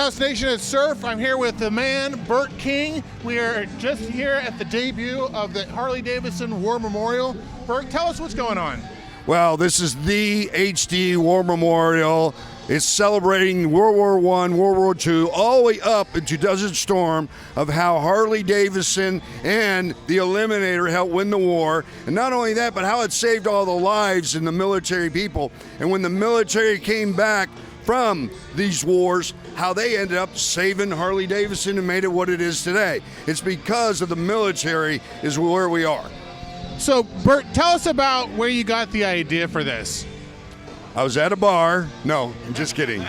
House Nation at Surf. I'm here with the man, Bert King. We are just here at the debut of the Harley-Davidson War Memorial. Bert, tell us what's going on. Well, this is the HD War Memorial. It's celebrating World War I, World War II, all the way up into Desert Storm of how Harley-Davidson and the Eliminator helped win the war. And not only that, but how it saved all the lives in the military people. And when the military came back from these wars, how they ended up saving Harley-Davidson and made it what it is today. It's because of the military is where we are. So, Bert, tell us about where you got the idea for this. I was at a bar. No, I'm just kidding.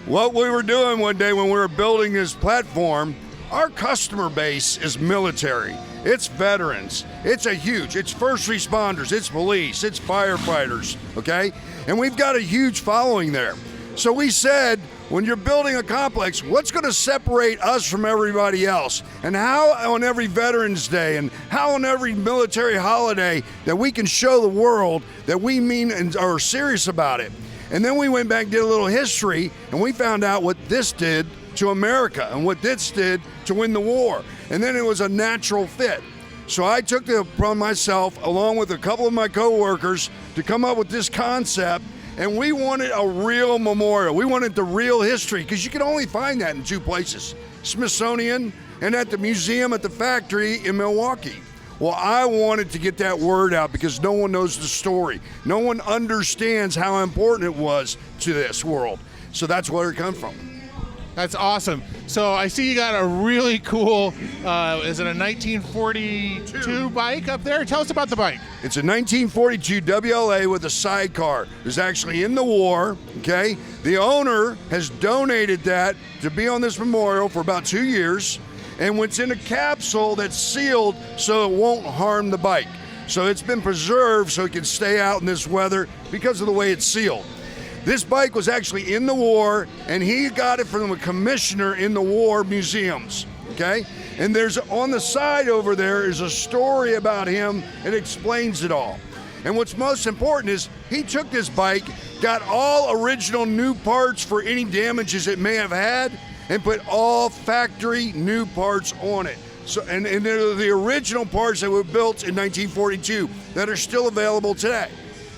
What we were doing one day when we were building this platform, our customer base is military. It's veterans. It's first responders. It's police. It's firefighters, okay? And we've got a huge following there. So we said, when you're building a complex, what's going to separate us from everybody else? And how on every Veterans Day and how on every military holiday that we can show the world that we mean and are serious about it. And then we went back and did a little history, and we found out what this did to America and what this did to win the war. And then it was a natural fit. So I took it upon myself, along with a couple of my co-workers, to come up with this concept. And we wanted a real memorial. We wanted the real history, because you can only find that in two places, Smithsonian and at the museum at the factory in Milwaukee. Well, I wanted to get that word out because no one knows the story. No one understands how important it was to this world. So that's where it comes from. That's awesome. So I see you got a really cool, is it a 1942 bike up there? Tell us about the bike. It's a 1942 WLA with a sidecar. It was actually in the war, okay? The owner has donated that to be on this memorial for about 2 years, and it's in a capsule that's sealed so it won't harm the bike. So it's been preserved so it can stay out in this weather because of the way it's sealed. This bike was actually in the war, and he got it from a commissioner in the war museums, okay? And there's, on the side over there is a story about him. It explains it all. And what's most important is he took this bike, got all original new parts for any damages it may have had, and put all factory new parts on it. So, and they're the original parts that were built in 1942 that are still available today.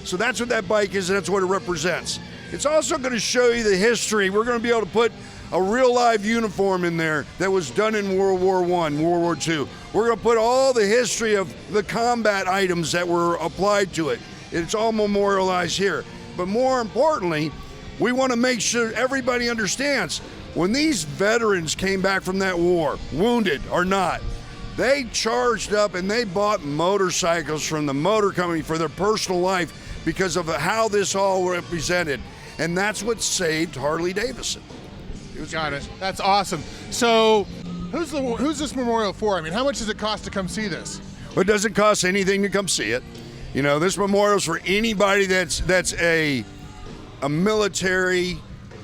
So that's what that bike is, and that's what it represents. It's also going to show you the history. We're going to be able to put a real live uniform in there that was done in World War I, World War II. We're going to put all the history of the combat items that were applied to it. It's all memorialized here. But more importantly, we want to make sure everybody understands when these veterans came back from that war, wounded or not, they charged up and they bought motorcycles from the motor company for their personal life because of how this all represented. And that's what saved Harley-Davidson. Got it. That's awesome. So who's this memorial for? I mean, how much does it cost to come see this? Well, it doesn't cost anything to come see it. You know, this memorial's for anybody that's a military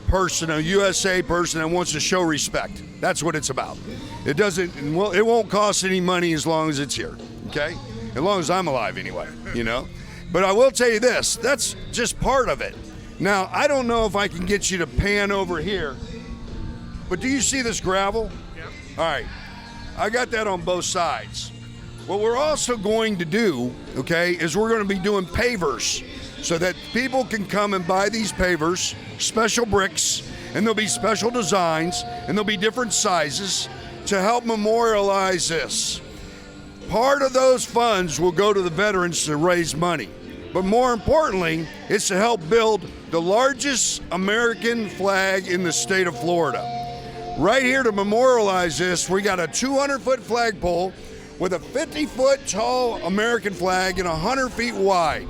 person, a USA person that wants to show respect. That's what it's about. It won't cost any money as long as it's here, okay? As long as I'm alive anyway, you know? But I will tell you this, that's just part of it. Now, I don't know if I can get you to pan over here, but do you see this gravel? Yeah. All right, I got that on both sides. What we're also going to do, okay, is we're going to be doing pavers so that people can come and buy these pavers, special bricks, and there'll be special designs, and there'll be different sizes to help memorialize this. Part of those funds will go to the veterans to raise money. But more importantly, it's to help build the largest American flag in the state of Florida. Right here to memorialize this, we got a 200-foot flagpole with a 50-foot tall American flag and 100 feet wide.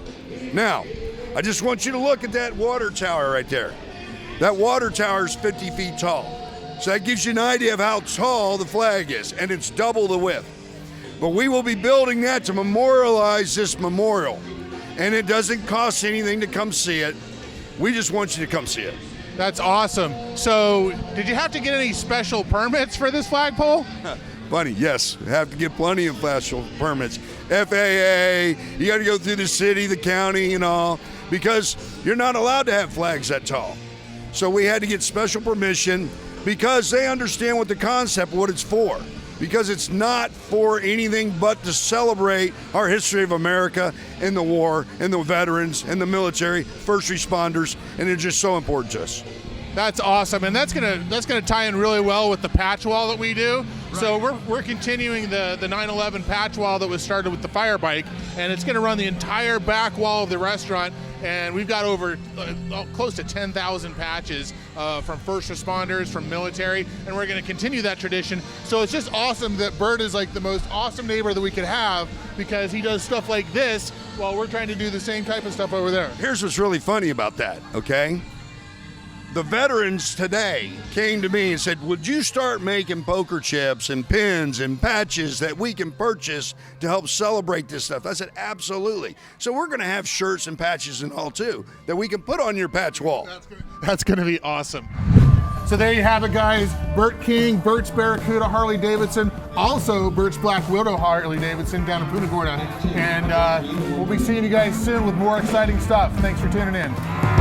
Now, I just want you to look at that water tower right there. That water tower is 50 feet tall. So that gives you an idea of how tall the flag is, and it's double the width. But we will be building that to memorialize this memorial. And it doesn't cost anything to come see it. We just want you to come see it. That's awesome. So, did you have to get any special permits for this flagpole? Funny, yes. You have to get plenty of special permits. FAA, you got to go through the city, the county, and all, because you're not allowed to have flags that tall. So we had to get special permission. because they understand what the concept, what it's for. Because it's not for anything but to celebrate our history of America and the war and the veterans and the military, first responders, and it's just so important to us. That's awesome, and that's gonna tie in really well with the patch wall that we do. Right. So we're continuing the 9/11 patch wall that was started with the fire bike, and it's gonna run the entire back wall of the restaurant. And we've got over close to 10,000 patches from first responders, from military, and we're gonna continue that tradition. So it's just awesome that Bert is like the most awesome neighbor that we could have, because he does stuff like this while we're trying to do the same type of stuff over there. Here's what's really funny about that, okay? The veterans today came to me and said, would you start making poker chips and pins and patches that we can purchase to help celebrate this stuff? I said, absolutely. So we're going to have shirts and patches and all too that we can put on your patch wall. That's going to be awesome. So there you have it, guys. Bert King, Bert's Barracuda Harley Davidson, also Bert's Black Widow Harley Davidson down in Punta Gorda. And we'll be seeing you guys soon with more exciting stuff. Thanks for tuning in.